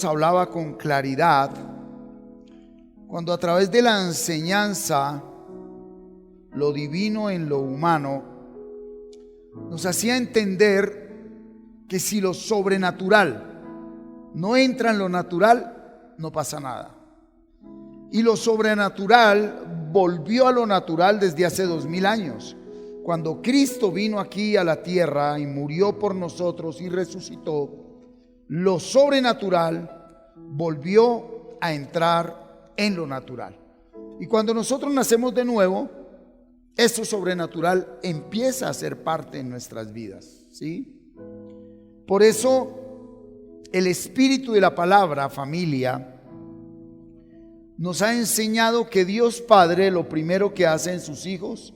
nos hablaba con claridad cuando a través de la enseñanza, lo divino en lo humano, nos hacía entender que si lo sobrenatural no entra en lo natural, no pasa nada. Y lo sobrenatural volvió a lo natural desde hace 2000 años. Cuando Cristo vino aquí a la tierra y murió por nosotros y resucitó, lo sobrenatural volvió a entrar en lo natural. Y cuando nosotros nacemos de nuevo, esto sobrenatural empieza a ser parte de nuestras vidas, ¿sí? Por eso el espíritu de la palabra, familia, nos ha enseñado que Dios Padre lo primero que hace en sus hijos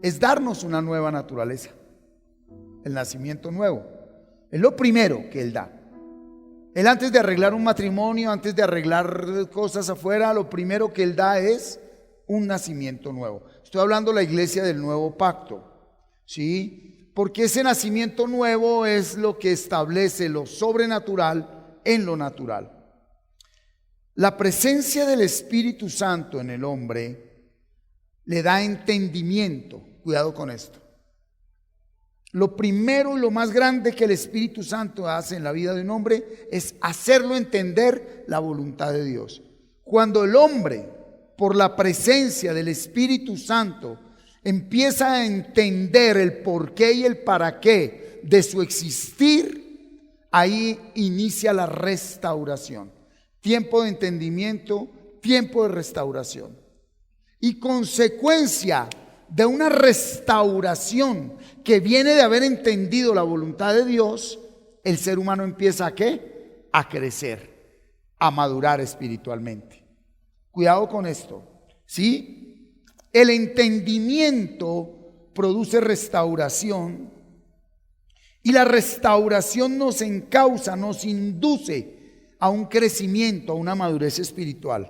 es darnos una nueva naturaleza, el nacimiento nuevo. Es lo primero que Él da. Él, antes de arreglar un matrimonio, antes de arreglar cosas afuera, lo primero que Él da es un nacimiento nuevo. Estoy hablando de la iglesia del nuevo pacto, ¿sí? Porque ese nacimiento nuevo es lo que establece lo sobrenatural en lo natural. La presencia del Espíritu Santo en el hombre le da entendimiento. Cuidado con esto. Lo primero y lo más grande que el Espíritu Santo hace en la vida de un hombre es hacerlo entender la voluntad de Dios. Cuando el hombre, por la presencia del Espíritu Santo, empieza a entender el porqué y el para qué de su existir, ahí inicia la restauración. Tiempo de entendimiento, tiempo de restauración. Y consecuencia de una restauración que viene de haber entendido la voluntad de Dios, el ser humano empieza ¿a qué? A crecer, a madurar espiritualmente. Cuidado con esto, ¿sí? El entendimiento produce restauración y la restauración nos encausa, nos induce a un crecimiento, a una madurez espiritual.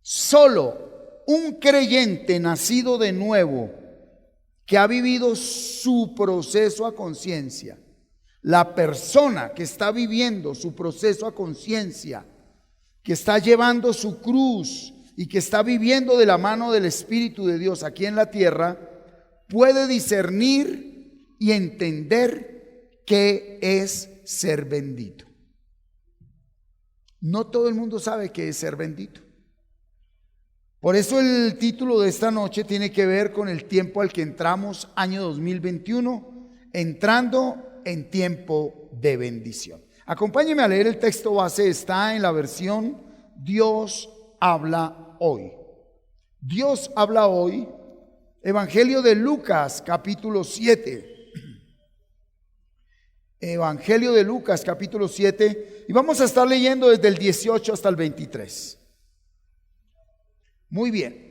Solo un creyente nacido de nuevo, que ha vivido su proceso a conciencia, la persona que está viviendo su proceso a conciencia, que está llevando su cruz y que está viviendo de la mano del Espíritu de Dios aquí en la tierra, puede discernir y entender qué es ser bendito. No todo el mundo sabe qué es ser bendito. Por eso el título de esta noche tiene que ver con el tiempo al que entramos, año 2021, entrando en tiempo de bendición. Acompáñeme a leer el texto base, está en la versión Dios habla hoy. Dios habla hoy, Evangelio de Lucas, capítulo 7. Evangelio de Lucas, capítulo 7, y vamos a estar leyendo desde el 18 hasta el 23. Muy bien.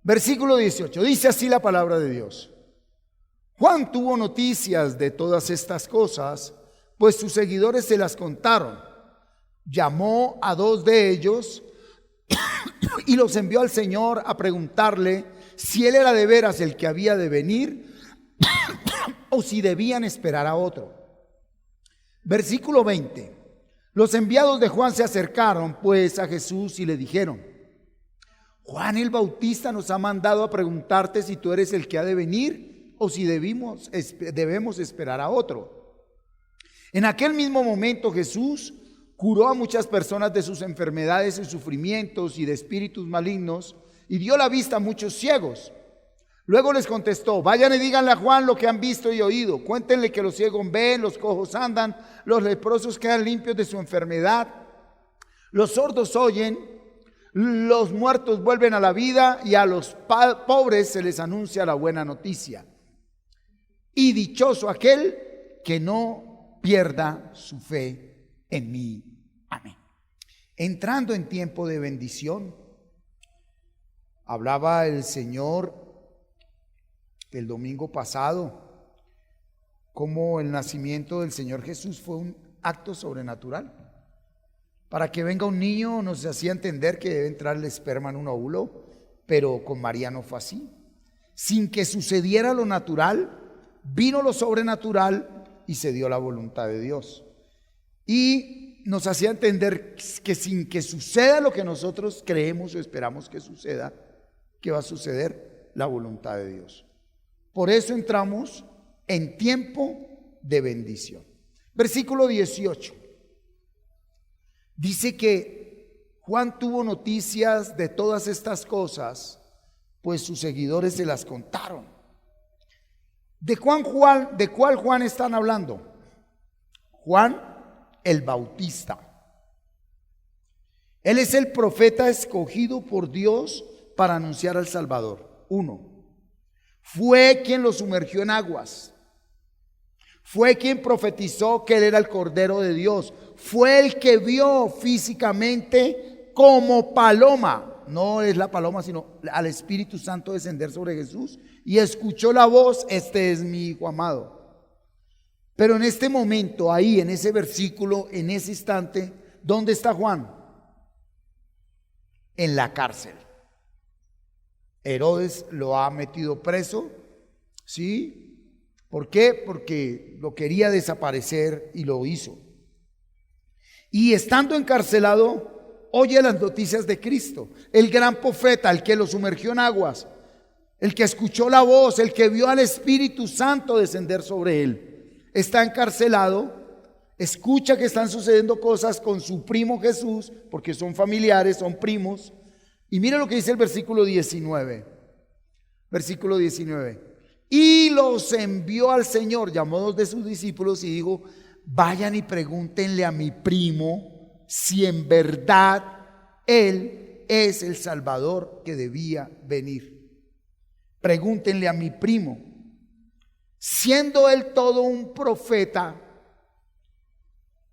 Versículo 18. Dice así la palabra de Dios. Juan tuvo noticias de todas estas cosas, pues sus seguidores se las contaron. Llamó a 2 de ellos y los envió al Señor a preguntarle si él era de veras el que había de venir o si debían esperar a otro. Versículo 20. Los enviados de Juan se acercaron pues a Jesús y le dijeron: Juan el Bautista nos ha mandado a preguntarte si tú eres el que ha de venir o si debemos esperar a otro. En aquel mismo momento Jesús curó a muchas personas de sus enfermedades y sufrimientos y de espíritus malignos y dio la vista a muchos ciegos. Luego les contestó: vayan y díganle a Juan lo que han visto y oído. Cuéntenle que los ciegos ven, los cojos andan, los leprosos quedan limpios de su enfermedad, los sordos oyen, los muertos vuelven a la vida y a los pobres se les anuncia la buena noticia. Y dichoso aquel que no pierda su fe en mí. Amén. Entrando en tiempo de bendición, hablaba el Señor el domingo pasado, como el nacimiento del Señor Jesús fue un acto sobrenatural. Para que venga un niño nos hacía entender que debe entrar el esperma en un óvulo, pero con María no fue así. Sin que sucediera lo natural, vino lo sobrenatural y se dio la voluntad de Dios. Y nos hacía entender que sin que suceda lo que nosotros creemos o esperamos que suceda, que va a suceder la voluntad de Dios. Por eso entramos en tiempo de bendición. Versículo 18. Dice que Juan tuvo noticias de todas estas cosas, pues sus seguidores se las contaron. ¿De cuál Juan están hablando? Juan el Bautista. Él es el profeta escogido por Dios para anunciar al Salvador. 1. Fue quien lo sumergió en aguas. Fue quien profetizó que él era el Cordero de Dios. Fue el que vio físicamente como paloma, no es la paloma, sino al Espíritu Santo descender sobre Jesús, y escuchó la voz: este es mi Hijo amado. Pero en este momento, ahí en ese versículo, en ese instante, ¿dónde está Juan? En la cárcel. Herodes lo ha metido preso, ¿sí? ¿Por qué? Porque lo quería desaparecer y lo hizo. Y estando encarcelado, oye las noticias de Cristo, el gran profeta, el que lo sumergió en aguas, el que escuchó la voz, el que vio al Espíritu Santo descender sobre él. Está encarcelado, escucha que están sucediendo cosas con su primo Jesús, porque son familiares, son primos. Y mira lo que dice el versículo 19. Versículo 19. Y los envió al Señor, llamó a 2 de sus discípulos y dijo: vayan y pregúntenle a mi primo si en verdad él es el Salvador que debía venir. Pregúntenle a mi primo. Siendo él todo un profeta,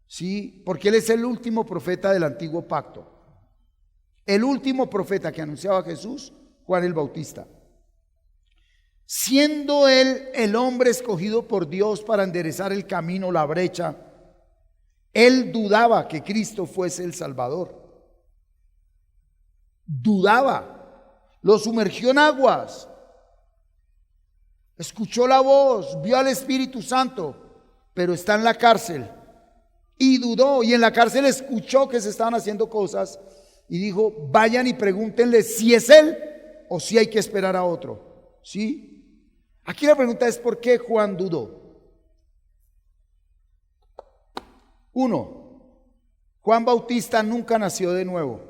¿sí? Porque él es el último profeta del antiguo pacto. El último profeta que anunciaba a Jesús, Juan el Bautista. Siendo él el hombre escogido por Dios para enderezar el camino, la brecha, él dudaba que Cristo fuese el Salvador. Dudaba. Lo sumergió en aguas. Escuchó la voz, vio al Espíritu Santo, pero está en la cárcel y dudó, y en la cárcel escuchó que se estaban haciendo cosas y dijo: vayan y pregúntenle si es él o si hay que esperar a otro. ¿Sí? Aquí la pregunta es: ¿por qué Juan dudó? 1. Juan Bautista nunca nació de nuevo.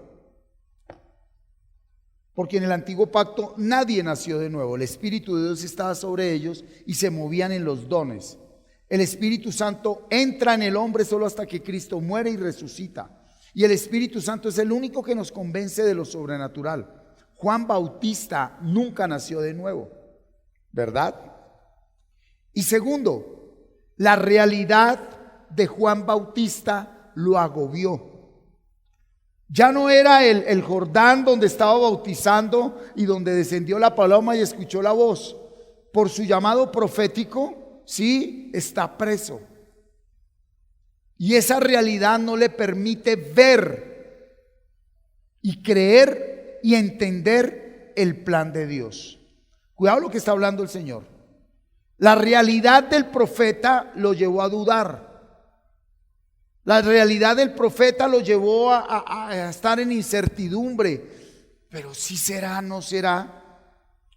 Porque en el antiguo pacto nadie nació de nuevo. El Espíritu de Dios estaba sobre ellos y se movían en los dones. El Espíritu Santo entra en el hombre solo hasta que Cristo muere y resucita. Y el Espíritu Santo es el único que nos convence de lo sobrenatural. Juan Bautista nunca nació de nuevo, ¿verdad? Y segundo, la realidad de Juan Bautista lo agobió. Ya no era el Jordán donde estaba bautizando y donde descendió la paloma y escuchó la voz. Por su llamado profético, sí, está preso. Y esa realidad no le permite ver y creer y entender el plan de Dios. Cuidado lo que está hablando el Señor. La realidad del profeta lo llevó a dudar. La realidad del profeta lo llevó a estar en incertidumbre. Pero sí será, no será.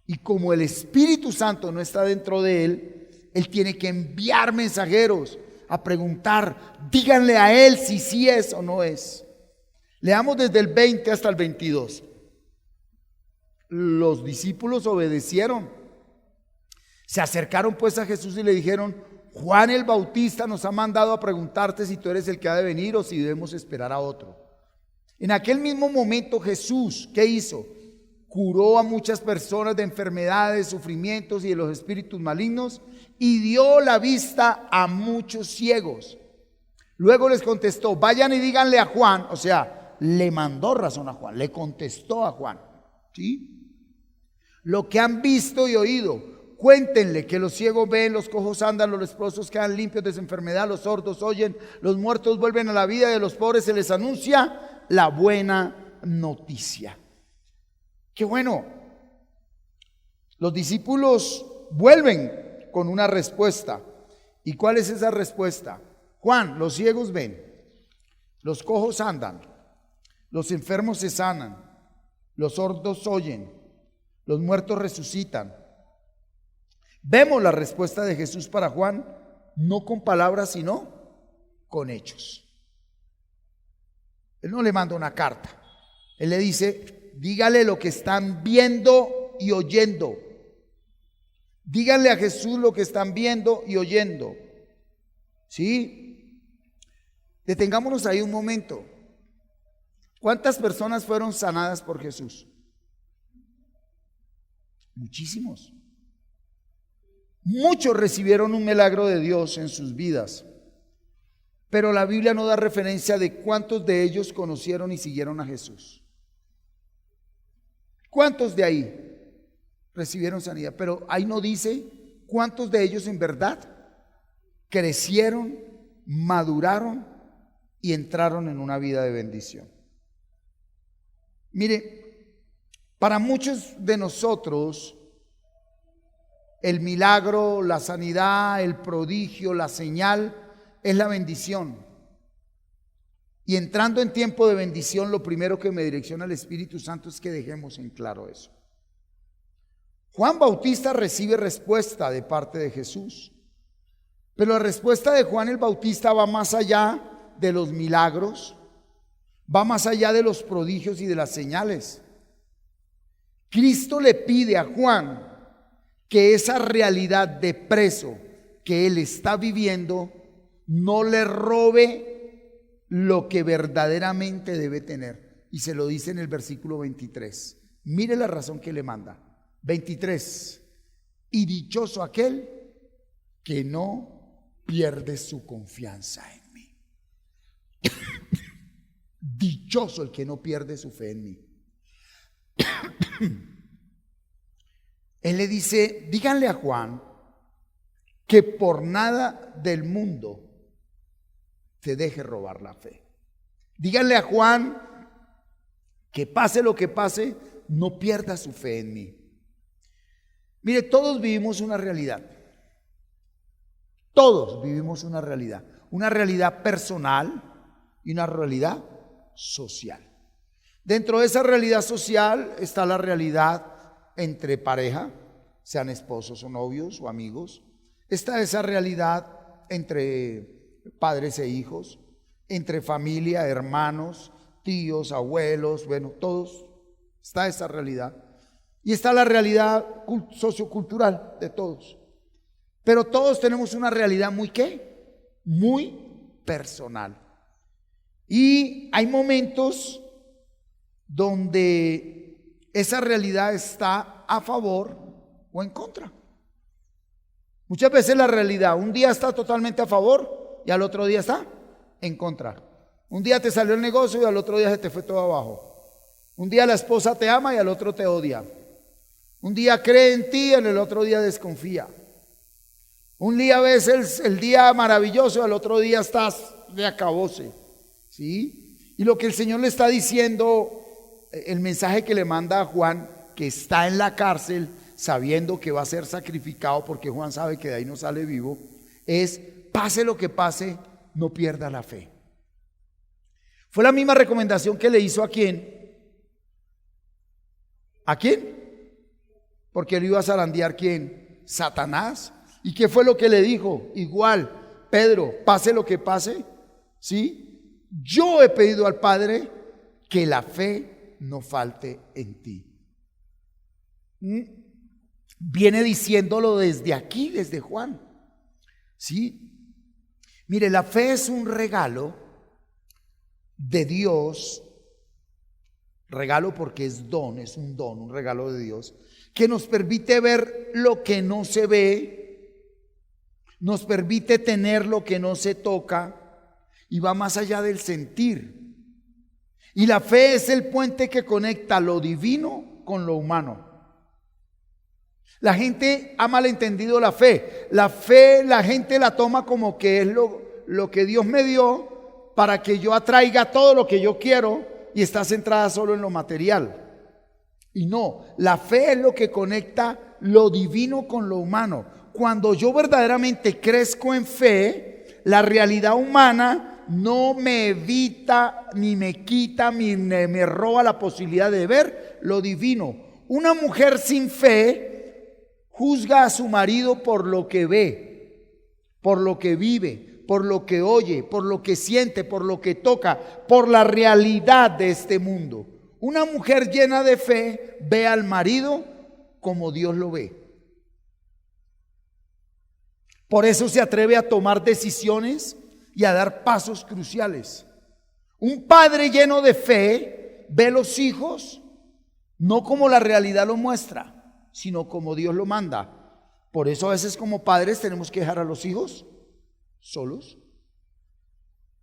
Y como el Espíritu Santo no está dentro de él, él tiene que enviar mensajeros a preguntar: díganle a él si sí es o no es. Leamos desde el 20 hasta el 22. Los discípulos obedecieron. Se acercaron pues a Jesús y le dijeron: Juan el Bautista nos ha mandado a preguntarte si tú eres el que ha de venir o si debemos esperar a otro. En aquel mismo momento Jesús, ¿qué hizo? Curó a muchas personas de enfermedades, sufrimientos y de los espíritus malignos, y dio la vista a muchos ciegos. Luego les contestó: vayan y díganle a Juan, o sea, le mandó razón a Juan, le contestó a Juan, ¿sí? Lo que han visto y oído. Cuéntenle que los ciegos ven, los cojos andan, los leprosos quedan limpios de su enfermedad, los sordos oyen, los muertos vuelven a la vida y a los pobres se les anuncia la buena noticia. Qué bueno. Los discípulos vuelven con una respuesta ¿Y cuál es esa respuesta? Juan, los ciegos ven, los cojos andan, los enfermos se sanan, los sordos oyen, los muertos resucitan. Vemos la respuesta de Jesús para Juan, no con palabras, sino con hechos. Él no le manda una carta. Él le dice, dígale lo que están viendo y oyendo. Díganle a Jesús lo que están viendo y oyendo. ¿Sí? Detengámonos ahí un momento. ¿Cuántas personas fueron sanadas por Jesús? Muchísimos. Muchos recibieron un milagro de Dios en sus vidas, pero la Biblia no da referencia de cuántos de ellos conocieron y siguieron a Jesús. ¿Cuántos de ahí recibieron sanidad? Pero ahí no dice cuántos de ellos en verdad crecieron, maduraron y entraron en una vida de bendición. Mire, para muchos de nosotros el milagro, la sanidad, el prodigio, la señal es la bendición. Y entrando en tiempo de bendición, lo primero que me direcciona el Espíritu Santo es que dejemos en claro eso. Juan Bautista recibe respuesta de parte de Jesús, pero la respuesta de Juan el Bautista va más allá de los milagros, va más allá de los prodigios y de las señales. Cristo le pide a Juan que esa realidad de preso que él está viviendo no le robe lo que verdaderamente debe tener. Y se lo dice en el versículo 23. Mire la razón que le manda. 23. Y dichoso aquel que no pierde su confianza en mí. Dichoso el que no pierde su fe en mí. Él le dice, díganle a Juan que por nada del mundo te deje robar la fe. Díganle a Juan que pase lo que pase, no pierda su fe en mí. Mire, todos vivimos una realidad. Todos vivimos una realidad personal y una realidad social. Dentro de esa realidad social está la realidad entre pareja, sean esposos o novios o amigos. Está esa realidad entre padres e hijos, entre familia, hermanos, tíos, abuelos, bueno, todos. Está esa realidad. Y está la realidad sociocultural de todos. Pero todos tenemos una realidad muy ¿qué? Muy personal. Y hay momentos donde esa realidad está a favor o en contra. Muchas veces la realidad, un día está totalmente a favor y al otro día está en contra. Un día te salió el negocio y al otro día se te fue todo abajo. Un día la esposa te ama y al otro te odia. Un día cree en ti y al otro día desconfía. Un día ves el día maravilloso y al otro día estás de acabose. ¿Sí? Y lo que el Señor le está diciendo, el mensaje que le manda a Juan, que está en la cárcel sabiendo que va a ser sacrificado, porque Juan sabe que de ahí no sale vivo, es pase lo que pase, no pierda la fe. Fue la misma recomendación que le hizo a quién. ¿A quién? Porque él iba a zarandear ¿quién? Satanás. ¿Y qué fue lo que le dijo? Igual, Pedro, pase lo que pase, ¿sí? Yo he pedido al Padre que la fe no falte en ti. Viene diciéndolo desde aquí, desde Juan. ¿Sí? Mire, la fe es un regalo de Dios. Regalo porque es don, es un don, un regalo de Dios, que nos permite ver lo que no se ve, nos permite tener lo que no se toca y va más allá del sentir. Y la fe es el puente que conecta lo divino con lo humano. La gente ha malentendido la fe. La fe la gente la toma como que es lo que Dios me dio para que yo atraiga todo lo que yo quiero y está centrada solo en lo material. Y no, la fe es lo que conecta lo divino con lo humano. cuando yo verdaderamente crezco en fe, la realidad humana no me evita, ni me quita, ni me roba la posibilidad de ver lo divino. Una mujer sin fe juzga a su marido por lo que ve, por lo que vive, por lo que oye, por lo que siente, por lo que toca, por la realidad de este mundo. Una mujer llena de fe ve al marido como Dios lo ve. Por eso se atreve a tomar decisiones y a dar pasos cruciales. Un padre lleno de fe ve los hijos no como la realidad lo muestra, sino como Dios lo manda. Por eso a veces como padres tenemos que dejar a los hijos solos.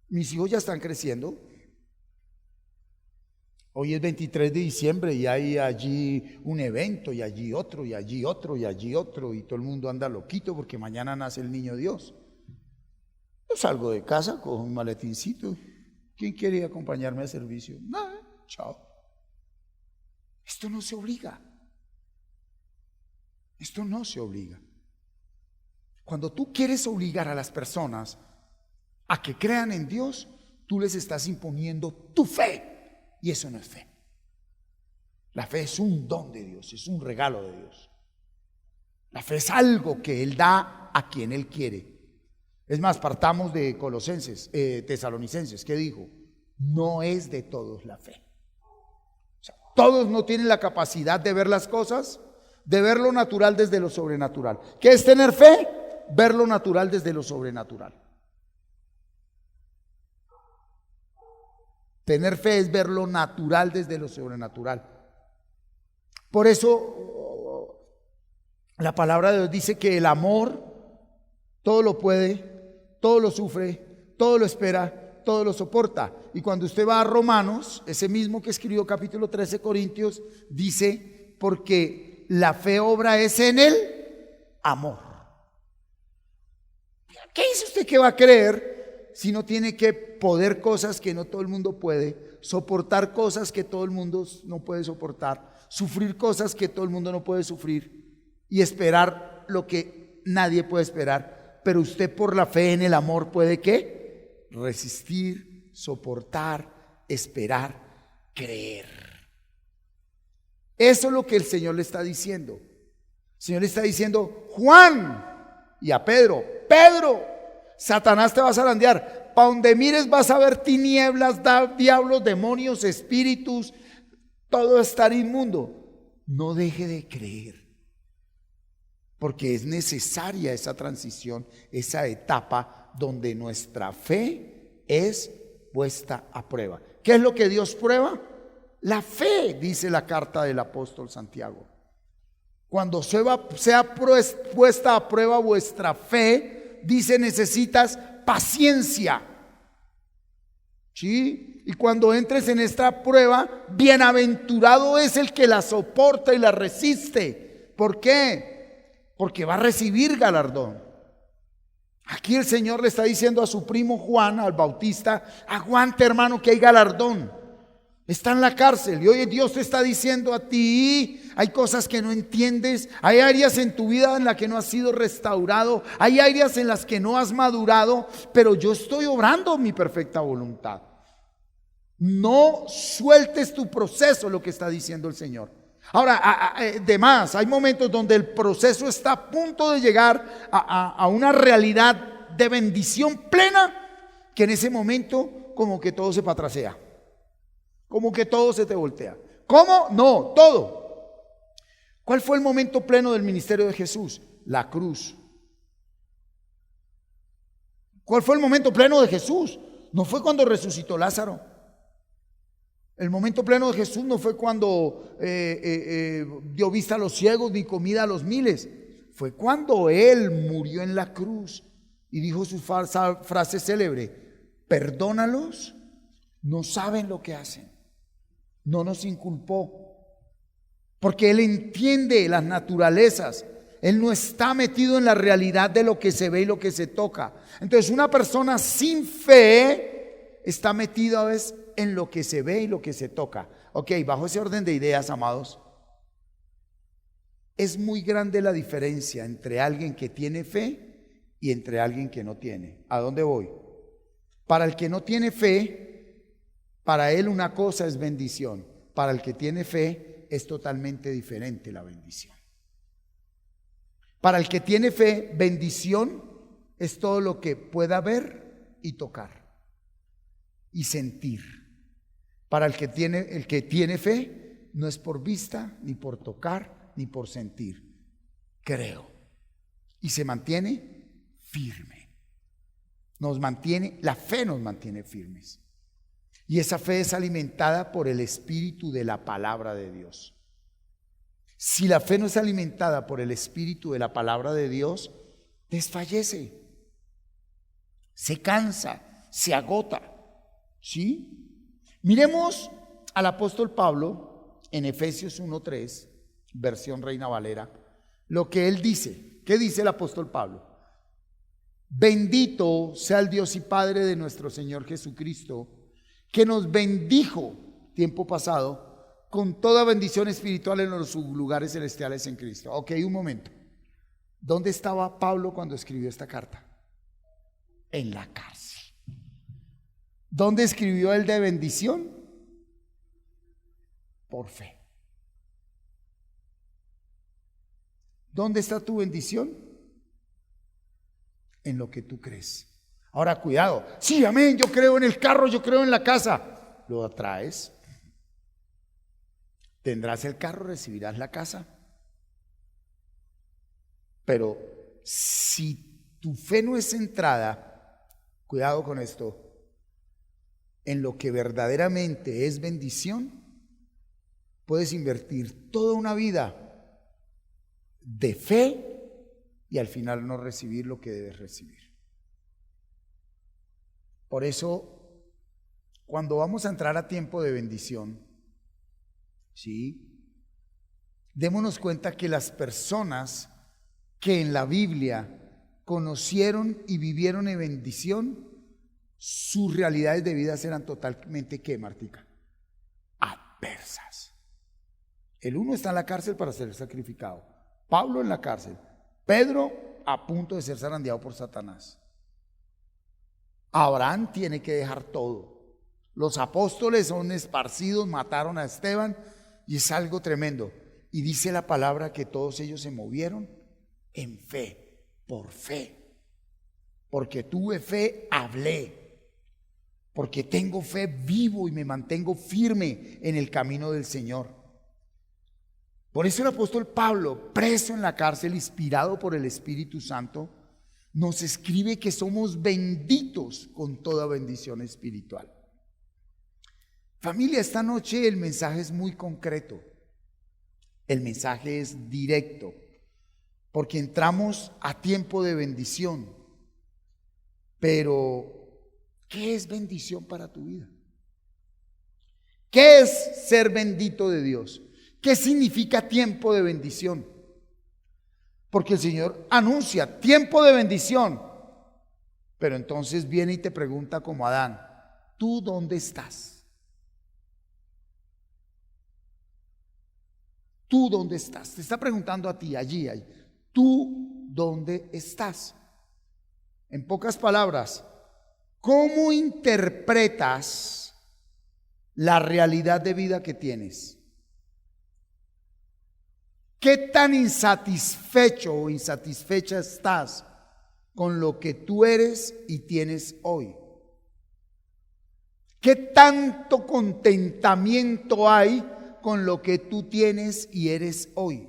Mis hijos ya están creciendo. Hoy es 23 de diciembre y hay allí un evento y allí otro y allí otro y allí otro y todo el mundo anda loquito porque mañana nace el niño Dios. Yo salgo de casa con un maletincito. ¿Quién quiere acompañarme al servicio? Nada, chao. Esto no se obliga. Esto no se obliga. Cuando tú quieres obligar a las personas a que crean en Dios, tú les estás imponiendo tu fe. Y eso no es fe. La fe es un don de Dios, es un regalo de Dios. La fe es algo que Él da a quien Él quiere. Es más, partamos de Tesalonicenses, ¿qué dijo? No es de todos la fe. O sea, todos no tienen la capacidad de ver las cosas, de ver lo natural desde lo sobrenatural. ¿Qué es tener fe? Ver lo natural desde lo sobrenatural. Tener fe es ver lo natural desde lo sobrenatural. Por eso la palabra de Dios dice que el amor todo lo puede, todo lo sufre, todo lo espera, todo lo soporta. Y cuando usted va a Romanos, ese mismo que escribió capítulo 13 Corintios, dice, porque la fe obra es en el amor. ¿Qué dice usted que va a creer si no tiene que poder cosas que no todo el mundo puede, soportar cosas que todo el mundo no puede soportar, sufrir cosas que todo el mundo no puede sufrir y esperar lo que nadie puede esperar? Pero usted por la fe en el amor puede ¿qué? Resistir, soportar, esperar, creer. Eso es lo que el Señor le está diciendo. El Señor le está diciendo, Juan, y a Pedro, Satanás te va a zarandear. Pa' donde mires vas a ver tinieblas, diablos, demonios, espíritus, todo estar inmundo. No deje de creer, porque es necesaria esa transición, esa etapa donde nuestra fe es puesta a prueba. ¿Qué es lo que Dios prueba? La fe, dice la carta del apóstol Santiago. Cuando sea puesta a prueba vuestra fe, dice, necesitas paciencia. ¿Sí? Y cuando entres en esta prueba, bienaventurado es el que la soporta y la resiste. ¿Por qué? Porque va a recibir galardón. Aquí el Señor le está diciendo a su primo Juan, al Bautista, aguante hermano que hay galardón. Está en la cárcel y hoy Dios te está diciendo a ti, hay cosas que no entiendes, hay áreas en tu vida en las que no has sido restaurado, hay áreas en las que no has madurado, pero yo estoy obrando mi perfecta voluntad. No sueltes tu proceso, lo que está diciendo el Señor. Ahora, además, hay momentos donde el proceso está a punto de llegar a una realidad de bendición plena, que en ese momento como que todo se patrasea. Como que todo se te voltea. ¿Cómo? No, todo. ¿Cuál fue el momento pleno del ministerio de Jesús? La cruz. ¿Cuál fue el momento pleno de Jesús? No fue cuando resucitó Lázaro. El momento pleno de Jesús no fue cuando dio vista a los ciegos ni comida a los miles. Fue cuando Él murió en la cruz y dijo su frase célebre: perdónalos, no saben lo que hacen. No nos inculpó, porque Él entiende las naturalezas. Él no está metido en la realidad de lo que se ve y lo que se toca. Entonces una persona sin fe está metida a veces en lo que se ve y lo que se toca. Ok, bajo ese orden de ideas, amados, es muy grande la diferencia entre alguien que tiene fe y entre alguien que no tiene. ¿A dónde voy? Para el que no tiene fe, para él una cosa es bendición. Para el que tiene fe es totalmente diferente la bendición. Para el que tiene fe, bendición es todo lo que pueda ver y tocar y sentir. Para el que tiene fe, no es por vista, ni por tocar, ni por sentir. Creo. Y se mantiene firme. La fe nos mantiene firmes. Y esa fe es alimentada por el espíritu de la palabra de Dios. Si la fe no es alimentada por el espíritu de la palabra de Dios, desfallece, se cansa, se agota. ¿Sí? Miremos al apóstol Pablo en Efesios 1:3, versión Reina Valera, lo que él dice. ¿Qué dice el apóstol Pablo? Bendito sea el Dios y Padre de nuestro Señor Jesucristo, que nos bendijo tiempo pasado con toda bendición espiritual en los lugares celestiales en Cristo. Ok, un momento. ¿Dónde estaba Pablo cuando escribió esta carta? En la cárcel. ¿Dónde escribió él de bendición? Por fe. ¿Dónde está tu bendición? En lo que tú crees. Ahora, cuidado. Sí, amén, yo creo en el carro, yo creo en la casa. Lo atraes. Tendrás el carro, recibirás la casa. Pero si tu fe no es centrada, cuidado con esto, en lo que verdaderamente es bendición, puedes invertir toda una vida de fe y al final no recibir lo que debes recibir. Por eso, cuando vamos a entrar a tiempo de bendición, ¿sí?, démonos cuenta que las personas que en la Biblia conocieron y vivieron en bendición, sus realidades de vida eran totalmente, ¿qué, Martica? Adversas. El uno está en la cárcel para ser sacrificado, Pablo en la cárcel, Pedro a punto de ser zarandeado por Satanás, Abraham tiene que dejar todo, los apóstoles son esparcidos, mataron a Esteban y es algo tremendo. Y dice la palabra que todos ellos se movieron en fe, por fe. Porque tuve fe, hablé. Porque tengo fe, vivo y me mantengo firme en el camino del Señor. Por eso el apóstol Pablo, preso en la cárcel, inspirado por el Espíritu Santo, nos escribe que somos benditos con toda bendición espiritual. Familia, esta noche el mensaje es muy concreto. El mensaje es directo, porque entramos a tiempo de bendición. Pero, ¿qué es bendición para tu vida? ¿Qué es ser bendito de Dios? ¿Qué significa tiempo de bendición? Porque el Señor anuncia tiempo de bendición, pero entonces viene y te pregunta como Adán, ¿tú dónde estás? ¿Tú dónde estás? Te está preguntando a ti, allí. ¿Tú dónde estás? En pocas palabras, ¿cómo interpretas la realidad de vida que tienes? ¿Qué tan insatisfecho o insatisfecha estás con lo que tú eres y tienes hoy? ¿Qué tanto contentamiento hay con lo que tú tienes y eres hoy?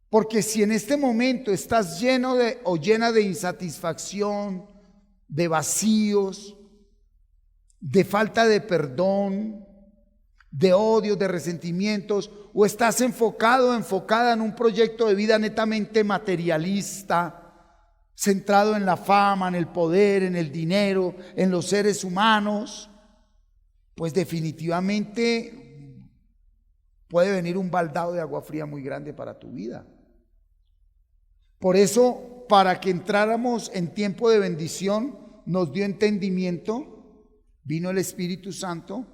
Porque si en este momento estás lleno de o llena de insatisfacción, de vacíos, de falta de perdón, de odio, de resentimientos, o estás enfocada en un proyecto de vida netamente materialista, centrado en la fama, en el poder, en el dinero, en los seres humanos, pues definitivamente puede venir un baldado de agua fría muy grande para tu vida. Por eso, para que entráramos en tiempo de bendición, nos dio entendimiento, vino el Espíritu Santo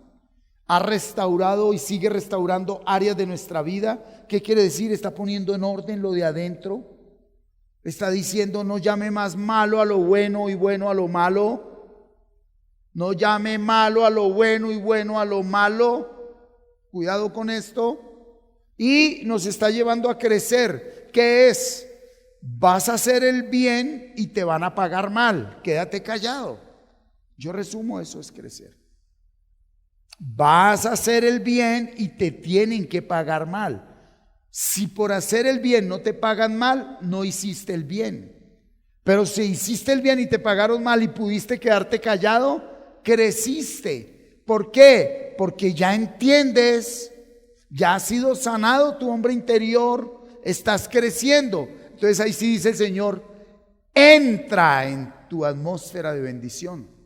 ha restaurado y sigue restaurando áreas de nuestra vida. ¿Qué quiere decir? Está poniendo en orden lo de adentro. Está diciendo: no llame más malo a lo bueno y bueno a lo malo. No llame malo a lo bueno y bueno a lo malo. Cuidado con esto. Y nos está llevando a crecer. ¿Qué es? Vas a hacer el bien y te van a pagar mal. Quédate callado. Yo resumo, eso es crecer. Vas a hacer el bien y te tienen que pagar mal. Si por hacer el bien no te pagan mal, no hiciste el bien. Pero si hiciste el bien y te pagaron mal y pudiste quedarte callado, creciste. ¿Por qué? Porque ya entiendes, ya has sido sanado tu hombre interior, estás creciendo. Entonces ahí sí dice el Señor: entra en tu atmósfera de bendición.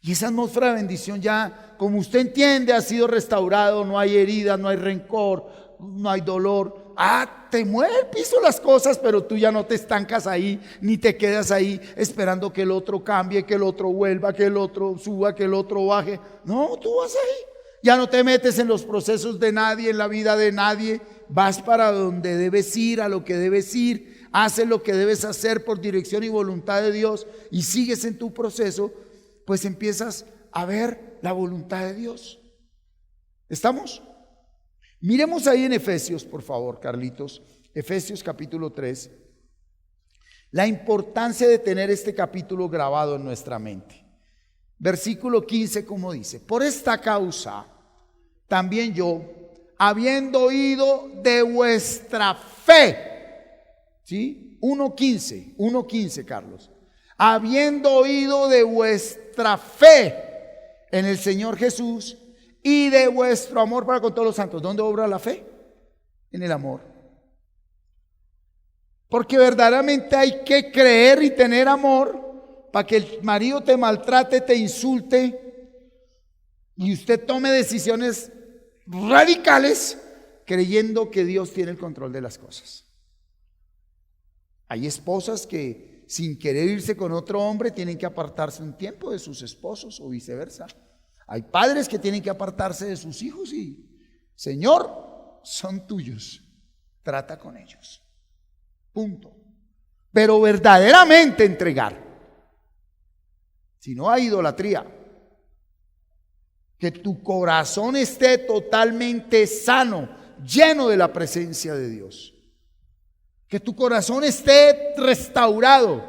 Y esa atmósfera de bendición ya, como usted entiende, ha sido restaurado. No hay herida, no hay rencor, no hay dolor. Te mueve el piso las cosas, pero tú ya no te estancas ahí, ni te quedas ahí esperando que el otro cambie, que el otro vuelva, que el otro suba, que el otro baje. No, tú vas ahí. Ya no te metes en los procesos de nadie, en la vida de nadie. Vas para donde debes ir, a lo que debes ir. Haces lo que debes hacer por dirección y voluntad de Dios y sigues en tu proceso. Pues empiezas a ver la voluntad de Dios. ¿Estamos? Miremos ahí en Efesios, por favor, Carlitos. Efesios capítulo 3. La importancia de tener este capítulo grabado en nuestra mente. Versículo 15, como dice: por esta causa, también yo, habiendo oído de vuestra fe. ¿Sí? 1:15, Carlos. Habiendo oído de vuestra fe en el Señor Jesús y de vuestro amor para con todos los santos. ¿Dónde obra la fe? En el amor. Porque verdaderamente hay que creer y tener amor para que el marido te maltrate, te insulte y usted tome decisiones radicales creyendo que Dios tiene el control de las cosas. Hay esposas que sin querer irse con otro hombre tienen que apartarse un tiempo de sus esposos o viceversa. Hay padres que tienen que apartarse de sus hijos y: Señor, son tuyos, trata con ellos. Punto. Pero verdaderamente entregar. Si no hay idolatría, que tu corazón esté totalmente sano, lleno de la presencia de Dios. Que tu corazón esté restaurado,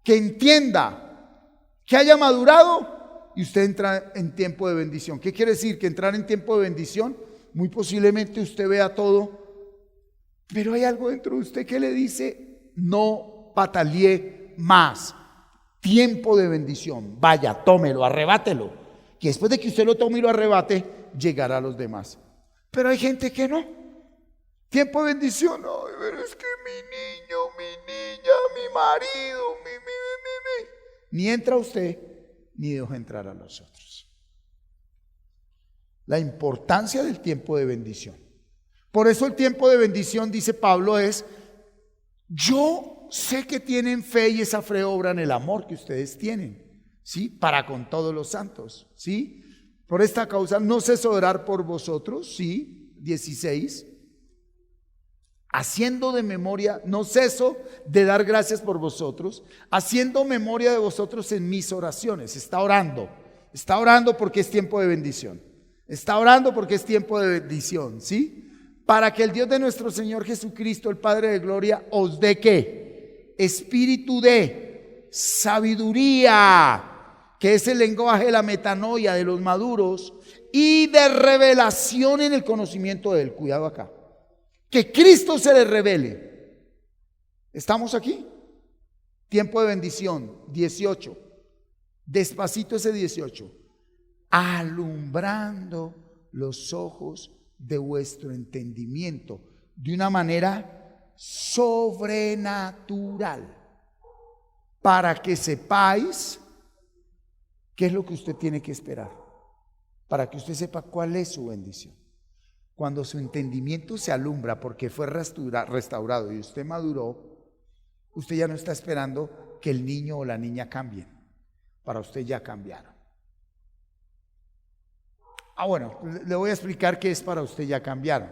que entienda, que haya madurado y usted entra en tiempo de bendición. ¿Qué quiere decir? Que entrar en tiempo de bendición, muy posiblemente usted vea todo, pero hay algo dentro de usted que le dice: no patalee más. Tiempo de bendición, vaya, tómelo, arrebátelo, que después de que usted lo tome y lo arrebate, llegará a los demás. Pero hay gente que no. Tiempo de bendición: no, pero es que mi niño, mi niña, mi marido, Ni entra usted, ni deja entrar a los otros. La importancia del tiempo de bendición. Por eso el tiempo de bendición, dice Pablo, es: yo sé que tienen fe y esa fe obra en el amor que ustedes tienen, ¿sí? Para con todos los santos, ¿sí? Por esta causa no ceso de orar por vosotros, ¿sí? 16. Haciendo de memoria, no ceso de dar gracias por vosotros, haciendo memoria de vosotros en mis oraciones. Está orando porque es tiempo de bendición. Está orando porque es tiempo de bendición, ¿sí? Para que el Dios de nuestro Señor Jesucristo, el Padre de gloria, os dé ¿qué? Espíritu de sabiduría, que es el lenguaje de la metanoia de los maduros, y de revelación en el conocimiento de Él. Cuidado acá. Que Cristo se le revele. ¿Estamos aquí? Tiempo de bendición, 18. Despacito ese 18. Alumbrando los ojos de vuestro entendimiento de una manera sobrenatural, para que sepáis qué es lo que usted tiene que esperar, para que usted sepa cuál es su bendición. Cuando su entendimiento se alumbra porque fue restaurado y usted maduró, usted ya no está esperando que el niño o la niña cambien. Para usted ya cambiaron. Bueno, le voy a explicar qué es para usted ya cambiaron.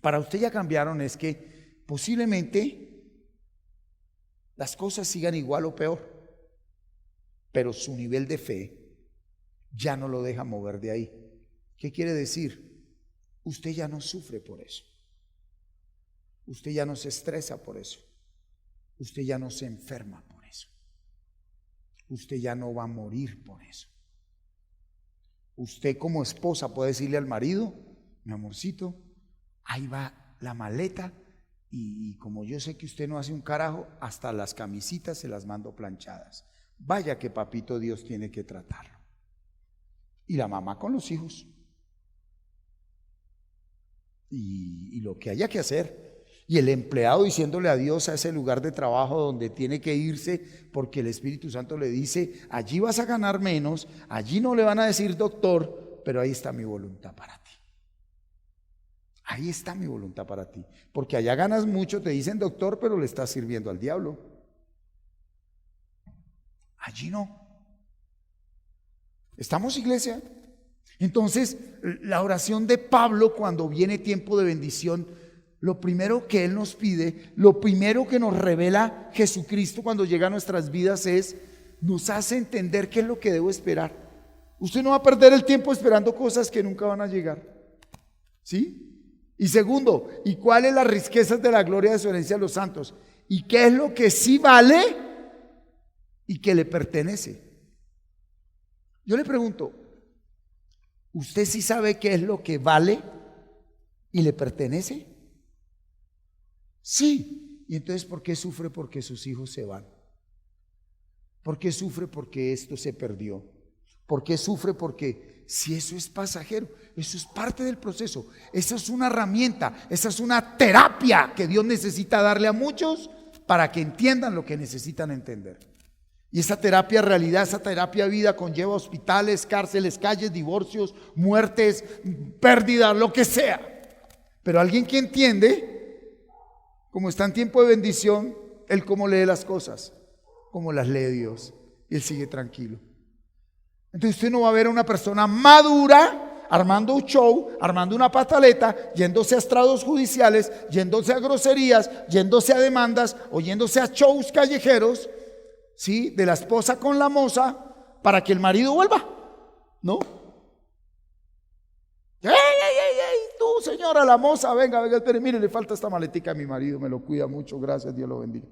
Para usted ya cambiaron es que posiblemente las cosas sigan igual o peor, pero su nivel de fe ya no lo deja mover de ahí. ¿Qué quiere decir? Usted ya no sufre por eso. Usted ya no se estresa por eso. Usted ya no se enferma por eso. Usted ya no va a morir por eso. Usted como esposa puede decirle al marido: mi amorcito, ahí va la maleta y como yo sé que usted no hace un carajo, hasta las camisitas se las mando planchadas. Vaya que papito Dios tiene que tratarlo. Y la mamá con los hijos. Y lo que haya que hacer. Y el empleado diciéndole adiós a ese lugar de trabajo donde tiene que irse porque el Espíritu Santo le dice: allí vas a ganar menos, allí no le van a decir doctor, pero ahí está mi voluntad para ti. Ahí está mi voluntad para ti. Porque allá ganas mucho, te dicen doctor, pero le estás sirviendo al diablo. Allí no. ¿Estamos, iglesia? Entonces, la oración de Pablo cuando viene tiempo de bendición, lo primero que él nos pide, lo primero que nos revela Jesucristo cuando llega a nuestras vidas es, nos hace entender qué es lo que debo esperar. Usted no va a perder el tiempo esperando cosas que nunca van a llegar. ¿Sí? Y segundo, ¿y cuáles las riquezas de la gloria de su herencia a los santos? ¿Y qué es lo que sí vale y que le pertenece? Yo le pregunto, ¿usted sí sabe qué es lo que vale y le pertenece? Sí. ¿Y entonces por qué sufre porque sus hijos se van? ¿Por qué sufre porque esto se perdió? ¿Por qué sufre? Porque si eso es pasajero, eso es parte del proceso, eso es una herramienta, esa es una terapia que Dios necesita darle a muchos para que entiendan lo que necesitan entender. Y esa terapia realidad, esa terapia vida conlleva hospitales, cárceles, calles, divorcios, muertes, pérdidas, lo que sea. Pero alguien que entiende, como está en tiempo de bendición, él cómo lee las cosas, como las lee Dios, y él sigue tranquilo. Entonces usted no va a ver a una persona madura armando un show, armando una pataleta, yéndose a estrados judiciales, yéndose a groserías, yéndose a demandas o yéndose a shows callejeros, ¿sí? De la esposa con la moza para que el marido vuelva, ¿no? ¡Ey, tú, señora, la moza, venga, espere, mire, le falta esta maletica a mi marido, me lo cuida mucho, gracias, Dios lo bendiga.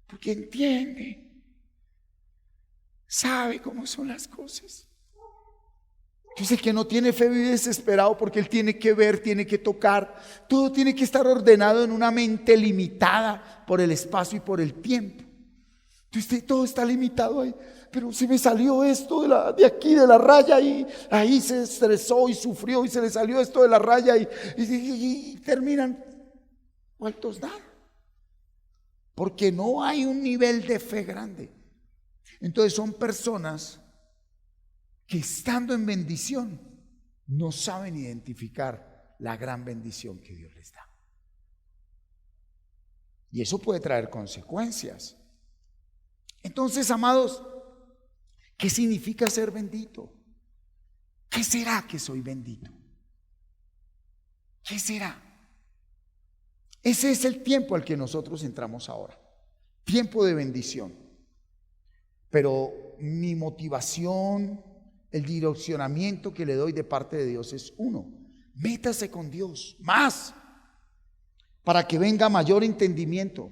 Porque entiende, sabe cómo son las cosas. Dice que no tiene fe, vive desesperado porque él tiene que ver, tiene que tocar, todo tiene que estar ordenado en una mente limitada por el espacio y por el tiempo. Entonces todo está limitado ahí. Pero se me salió esto de aquí de la raya y ahí se estresó y sufrió y se le salió esto de la raya y terminan vueltos nada. Porque no hay un nivel de fe grande. Entonces son personas que estando en bendición no saben identificar la gran bendición que Dios les da. Y eso puede traer consecuencias. Entonces, amados, ¿qué significa ser bendito? ¿Qué será que soy bendito? ¿Qué será? Ese es el tiempo al que nosotros entramos ahora. Tiempo de bendición. Pero mi motivación, el direccionamiento que le doy de parte de Dios es uno: métase con Dios más, para que venga mayor entendimiento,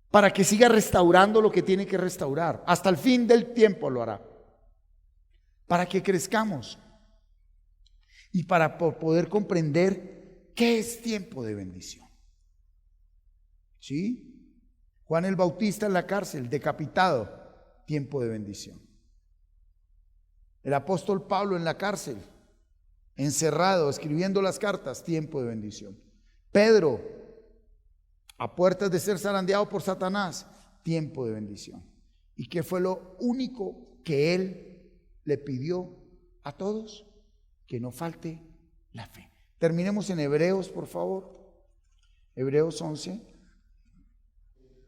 para que siga restaurando lo que tiene que restaurar, hasta el fin del tiempo lo hará, para que crezcamos y para poder comprender qué es tiempo de bendición. ¿Sí? Juan el Bautista en la cárcel, decapitado, tiempo de bendición. El apóstol Pablo en la cárcel, encerrado, escribiendo las cartas, tiempo de bendición. Pedro, a puertas de ser zarandeado por Satanás, tiempo de bendición. ¿Y qué fue lo único que él le pidió a todos? Que no falte la fe. Terminemos en Hebreos, por favor. Hebreos 11,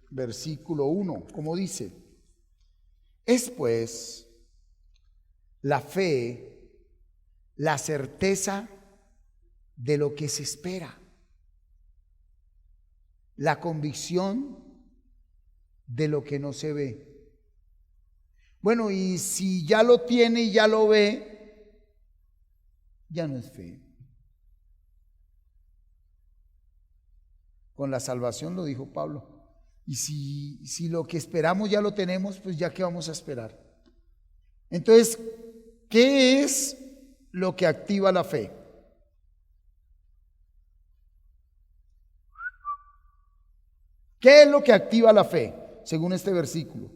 versículo 1, como dice: es pues la fe la certeza de lo que se espera, la convicción de lo que no se ve. Bueno, y si ya lo tiene y ya lo ve, ya no es fe. Con la salvación lo dijo Pablo. Y si lo que esperamos ya lo tenemos, pues ya qué vamos a esperar. Entonces, ¿qué es lo que activa la fe? ¿Qué es lo que activa la fe? Según este versículo.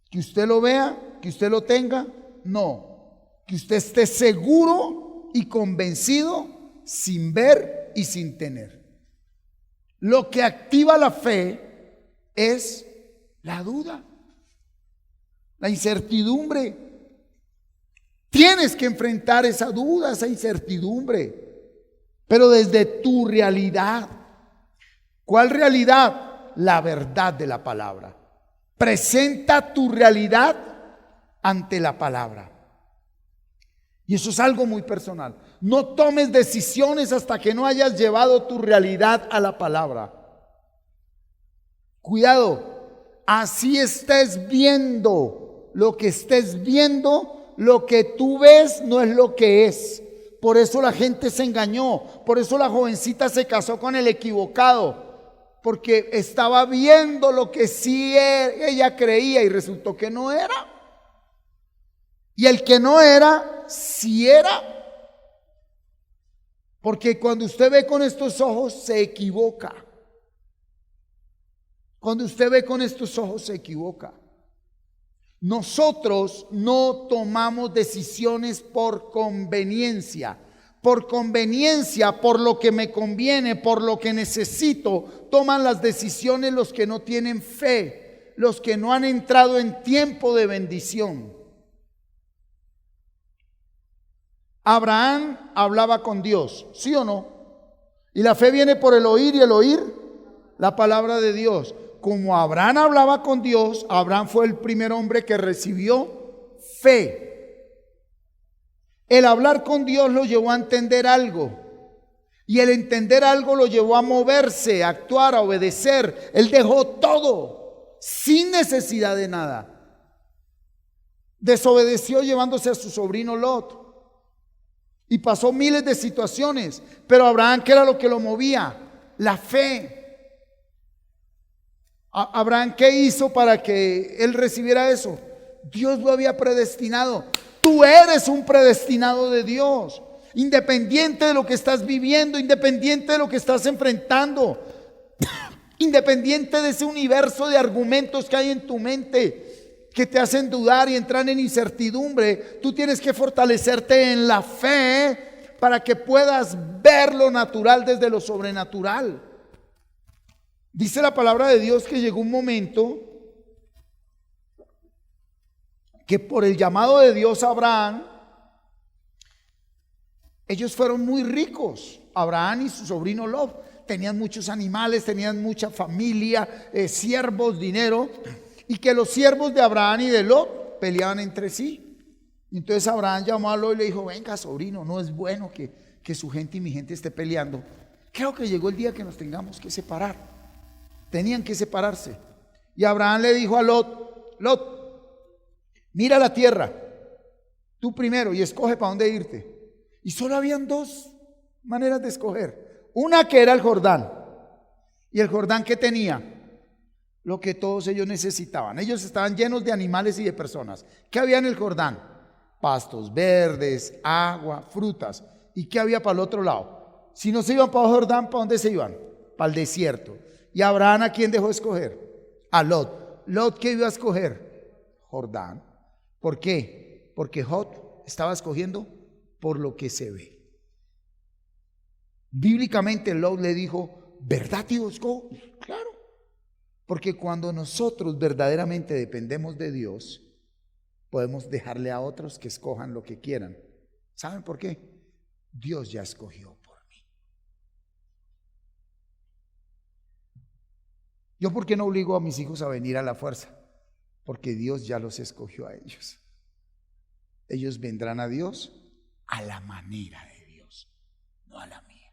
Que usted lo vea, que usted lo tenga, no. Que usted esté seguro y convencido sin ver y sin tener. Lo que activa la fe es la duda, la incertidumbre. Tienes que enfrentar esa duda, esa incertidumbre, pero desde tu realidad. ¿Cuál realidad? La verdad de la palabra. Presenta tu realidad ante la palabra. Y eso es algo muy personal. No tomes decisiones hasta que no hayas llevado tu realidad a la palabra. Cuidado, así estés viendo lo que estés viendo, lo que tú ves no es lo que es. Por eso la gente se engañó, por eso la jovencita se casó con el equivocado, porque estaba viendo lo que sí ella creía y resultó que no era. Y el que no era, sí era. Porque cuando usted ve con estos ojos, se equivoca. Cuando usted ve con estos ojos, se equivoca. Nosotros no tomamos decisiones por conveniencia. Por conveniencia, por lo que me conviene, por lo que necesito, toman las decisiones los que no tienen fe, los que no han entrado en tiempo de bendición. Abraham hablaba con Dios, ¿sí o no? Y la fe viene por el oír y el oír la palabra de Dios. Como Abraham hablaba con Dios, Abraham fue el primer hombre que recibió fe. El hablar con Dios lo llevó a entender algo. Y el entender algo lo llevó a moverse, a actuar, a obedecer. Él dejó todo, sin necesidad de nada. Desobedeció llevándose a su sobrino Lot. Y pasó miles de situaciones. Pero Abraham, ¿qué era lo que lo movía? La fe. Abraham, ¿qué hizo para que él recibiera eso? Dios lo había predestinado. Tú eres un predestinado de Dios. Independiente de lo que estás viviendo, independiente de lo que estás enfrentando, independiente de ese universo de argumentos que hay en tu mente que te hacen dudar y entrar en incertidumbre, tú tienes que fortalecerte en la fe para que puedas ver lo natural desde lo sobrenatural. Dice la palabra de Dios que llegó un momento que por el llamado de Dios a Abraham, ellos fueron muy ricos. Abraham y su sobrino Lot tenían muchos animales, tenían mucha familia, siervos, dinero. Y que los siervos de Abraham y de Lot peleaban entre sí. Entonces Abraham llamó a Lot y le dijo: venga, sobrino, no es bueno que su gente y mi gente esté peleando. Creo que llegó el día que nos tengamos que separar. Tenían que separarse. Y Abraham le dijo a Lot: Lot, mira la tierra, tú primero, y escoge para dónde irte. Y solo habían dos maneras de escoger. Una que era el Jordán. ¿Y el Jordán qué tenía? Lo que todos ellos necesitaban. Ellos estaban llenos de animales y de personas. ¿Qué había en el Jordán? Pastos verdes, agua, frutas. ¿Y qué había para el otro lado? Si no se iban para el Jordán, ¿para dónde se iban? Para el desierto. ¿Y Abraham a quién dejó escoger? A Lot. ¿Lot qué iba a escoger? Jordán. ¿Por qué? Porque Lot estaba escogiendo por lo que se ve. Bíblicamente Lot le dijo: ¿verdad, tío? Claro. Porque cuando nosotros verdaderamente dependemos de Dios, podemos dejarle a otros que escojan lo que quieran. ¿Saben por qué? Dios ya escogió por mí. ¿Yo por qué no obligo a mis hijos a venir a la fuerza? Porque Dios ya los escogió a ellos. ellos vendrán a Dios a la manera de Dios, no a la mía.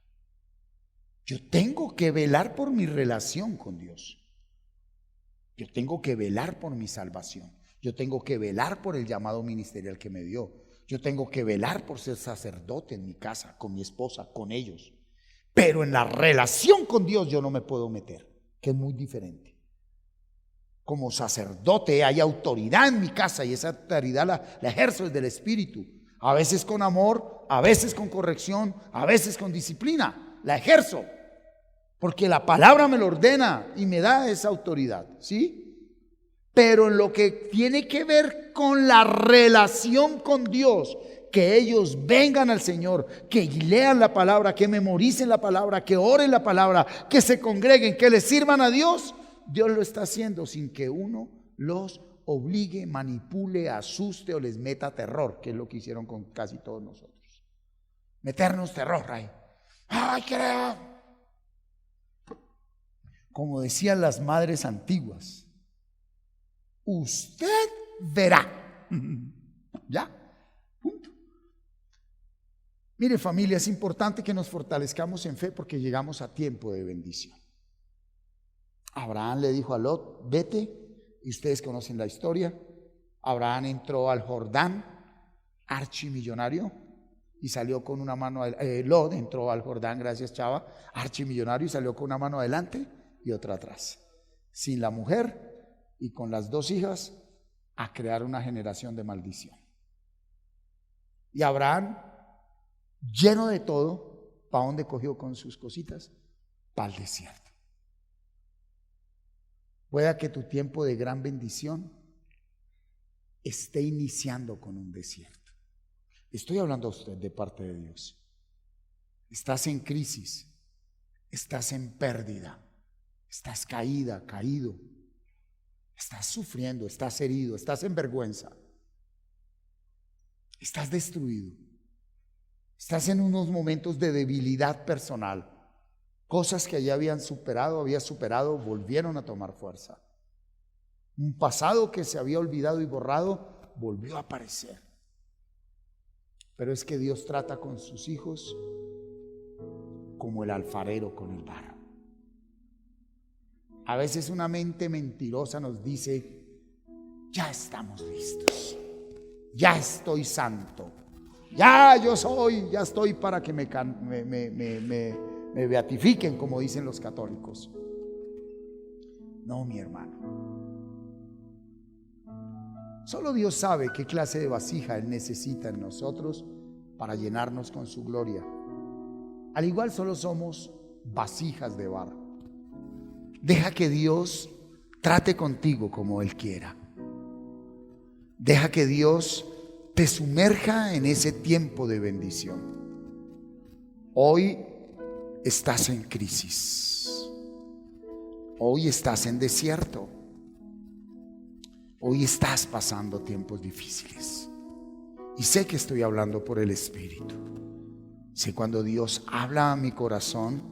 Yo tengo que velar por mi relación con Dios. Yo tengo que velar por mi salvación. Yo tengo que velar por el llamado ministerial que me dio. Yo tengo que velar por ser sacerdote en mi casa, con mi esposa, con ellos. Pero en la relación con Dios yo no me puedo meter, que es muy diferente. Como sacerdote hay autoridad en mi casa y esa autoridad la ejerzo desde el Espíritu. A veces con amor, a veces con corrección, a veces con disciplina. La ejerzo porque la palabra me lo ordena y me da esa autoridad, ¿sí? Pero en lo que tiene que ver con la relación con Dios, que ellos vengan al Señor, que lean la palabra, que memoricen la palabra, que oren la palabra, que se congreguen, que le sirvan a Dios, Dios lo está haciendo sin que uno los obligue, manipule, asuste o les meta terror, que es lo que hicieron con casi todos nosotros. Meternos terror ahí. ¡Ay, creo! Como decían las madres antiguas, usted verá. Ya, punto. Mire, familia, es importante que nos fortalezcamos en fe porque llegamos a tiempo de bendición. Abraham le dijo a Lot, vete, y ustedes conocen la historia. Abraham entró al Jordán, archimillonario, y salió con una mano, Lot entró al Jordán, gracias Chava, archimillonario, y salió con una mano adelante y otra atrás, sin la mujer y con las 2 hijas, a crear una generación de maldición. Y Abraham, lleno de todo, ¿para dónde cogió con sus cositas? Para el desierto. Pueda que tu tiempo de gran bendición esté iniciando con un desierto. Estoy hablando a usted de parte de Dios. Estás en crisis, estás en pérdida, estás caída, caído, estás sufriendo, estás herido, estás en vergüenza, estás destruido, estás en unos momentos de debilidad personal. Cosas que ya habías superado, volvieron a tomar fuerza. Un pasado que se había olvidado y borrado volvió a aparecer. Pero es que Dios trata con sus hijos como el alfarero con el barro. A veces una mente mentirosa nos dice, ya estamos listos, ya estoy santo, ya yo soy, ya estoy para que me beatifiquen, como dicen los católicos. No, mi hermano. Solo Dios sabe qué clase de vasija Él necesita en nosotros para llenarnos con su gloria. Al igual solo somos vasijas de barro. Deja que Dios trate contigo como Él quiera. Deja que Dios te sumerja en ese tiempo de bendición. Hoy estás en crisis. Hoy estás en desierto. Hoy estás pasando tiempos difíciles. Y sé que estoy hablando por el Espíritu. Sé cuando Dios habla a mi corazón,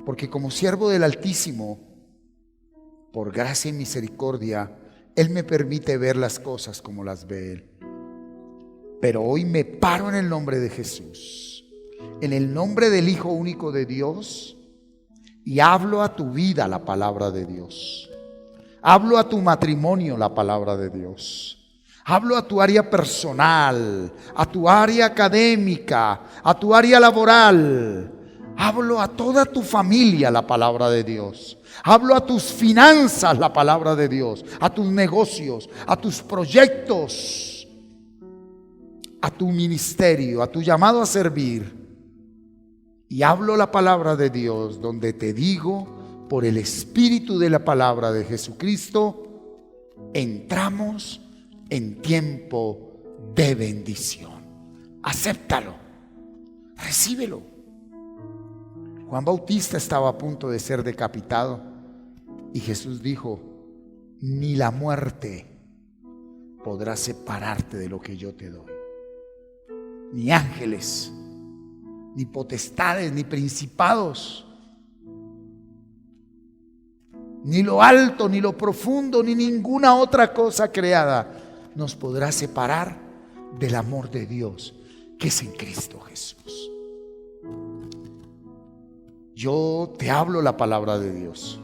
porque como siervo del Altísimo, por gracia y misericordia, Él me permite ver las cosas como las ve Él. Pero hoy me paro en el nombre de Jesús, en el nombre del Hijo único de Dios, y hablo a tu vida la palabra de Dios. Hablo a tu matrimonio la palabra de Dios. Hablo a tu área personal, a tu área académica, a tu área laboral. Hablo a toda tu familia la palabra de Dios. Hablo a tus finanzas la palabra de Dios, a tus negocios, a tus proyectos, a tu ministerio, a tu llamado a servir. Y hablo la palabra de Dios donde te digo, por el Espíritu de la palabra de Jesucristo, entramos en tiempo de bendición. Acéptalo, recíbelo. Juan Bautista estaba a punto de ser decapitado y Jesús dijo, ni la muerte podrá separarte de lo que yo te doy. Ni ángeles, ni potestades, ni principados, ni lo alto, ni lo profundo, ni ninguna otra cosa creada nos podrá separar del amor de Dios que es en Cristo Jesús. Yo te hablo la palabra de Dios.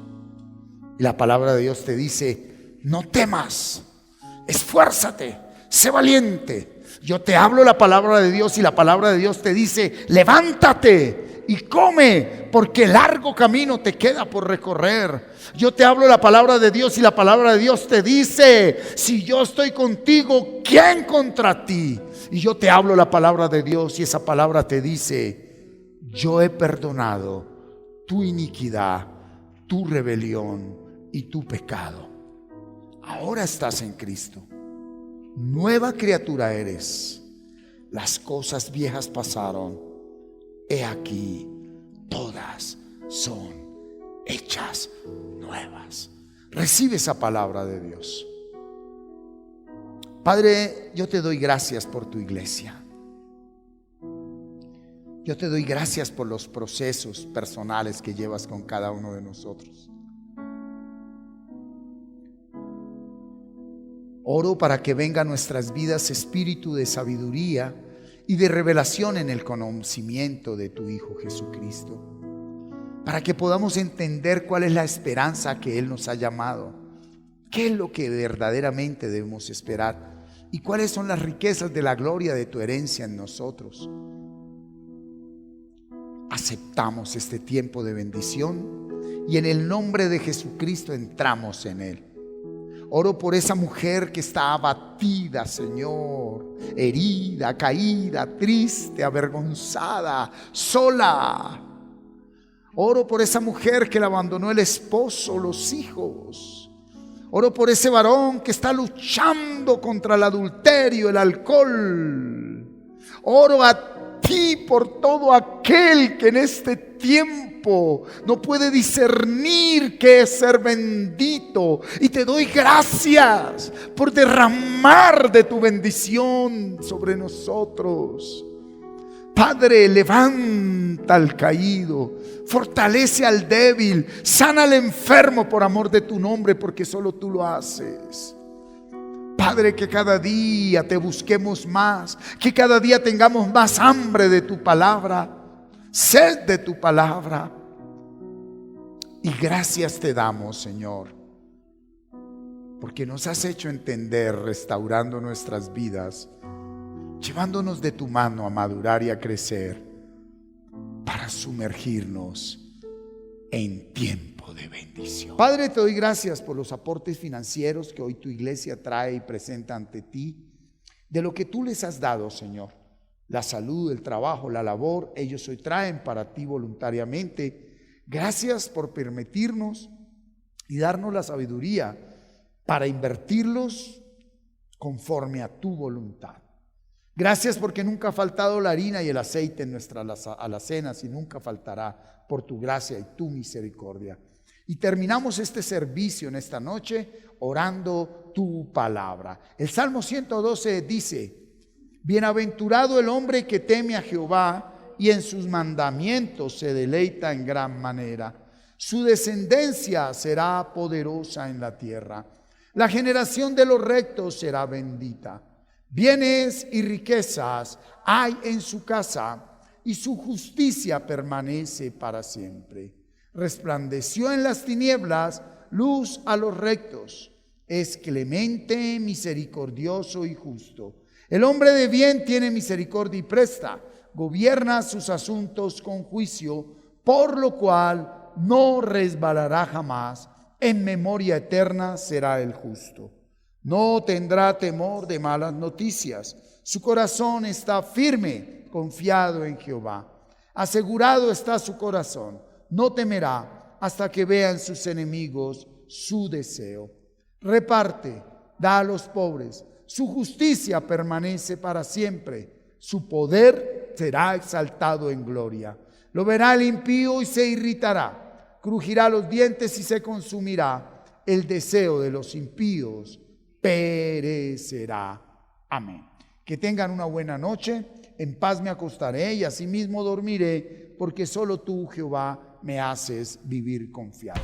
Y la palabra de Dios te dice: no temas, esfuérzate, sé valiente. Yo te hablo la palabra de Dios y la palabra de Dios te dice: levántate y come, porque largo camino te queda por recorrer. Yo te hablo la palabra de Dios y la palabra de Dios te dice: si yo estoy contigo, ¿quién contra ti? Y yo te hablo la palabra de Dios y esa palabra te dice: yo he perdonado tu iniquidad, tu rebelión y tu pecado. Ahora estás en Cristo. Nueva criatura eres. Las cosas viejas pasaron. He aquí, todas son hechas nuevas. Recibe esa palabra de Dios. Padre, yo te doy gracias por tu iglesia. Yo te doy gracias por los procesos personales que llevas con cada uno de nosotros. Oro para que venga a nuestras vidas espíritu de sabiduría y de revelación en el conocimiento de tu Hijo Jesucristo, para que podamos entender cuál es la esperanza que Él nos ha llamado, qué es lo que verdaderamente debemos esperar y cuáles son las riquezas de la gloria de tu herencia en nosotros. Aceptamos este tiempo de bendición y en el nombre de Jesucristo entramos en él. Oro por esa mujer que está abatida, Señor, herida, caída, triste, avergonzada, sola. Oro por esa mujer que le abandonó el esposo, los hijos. Oro por ese varón que está luchando contra el adulterio, el alcohol. Oro a ti por todo aquel que en este tiempo no puede discernir qué es ser bendito. Y te doy gracias por derramar de tu bendición sobre nosotros. Padre, levanta al caído, fortalece al débil, sana al enfermo por amor de tu nombre, porque solo tú lo haces. Padre, que cada día te busquemos más, que cada día tengamos más hambre de tu palabra, sed de tu palabra. Y gracias te damos, Señor, porque nos has hecho entender, restaurando nuestras vidas, llevándonos de tu mano a madurar y a crecer, para sumergirnos en tiempo de bendición. Padre, te doy gracias por los aportes financieros que hoy tu iglesia trae y presenta ante ti, de lo que tú les has dado, Señor. La salud, el trabajo, la labor, ellos hoy traen para ti voluntariamente. Gracias por permitirnos y darnos la sabiduría para invertirlos conforme a tu voluntad. Gracias porque nunca ha faltado la harina y el aceite en nuestras alacenas y nunca faltará por tu gracia y tu misericordia. Y terminamos este servicio en esta noche orando tu palabra. El Salmo 112 dice: bienaventurado el hombre que teme a Jehová y en sus mandamientos se deleita en gran manera. Su descendencia será poderosa en la tierra. La generación de los rectos será bendita. Bienes y riquezas hay en su casa, y su justicia permanece para siempre. Resplandeció en las tinieblas luz a los rectos. Es clemente, misericordioso y justo. El hombre de bien tiene misericordia y presta. Gobierna sus asuntos con juicio, por lo cual no resbalará jamás. En memoria eterna será el justo. No tendrá temor de malas noticias. Su corazón está firme, confiado en Jehová. Asegurado está su corazón. No temerá hasta que vean sus enemigos su deseo. Reparte, da a los pobres. Su justicia permanece para siempre. Su poder será exaltado en gloria. Lo verá el impío y se irritará. Crujirá los dientes y se consumirá. El deseo de los impíos perecerá. Amén. Que tengan una buena noche. En paz me acostaré y asimismo dormiré, porque solo tú, Jehová, me haces vivir confiado.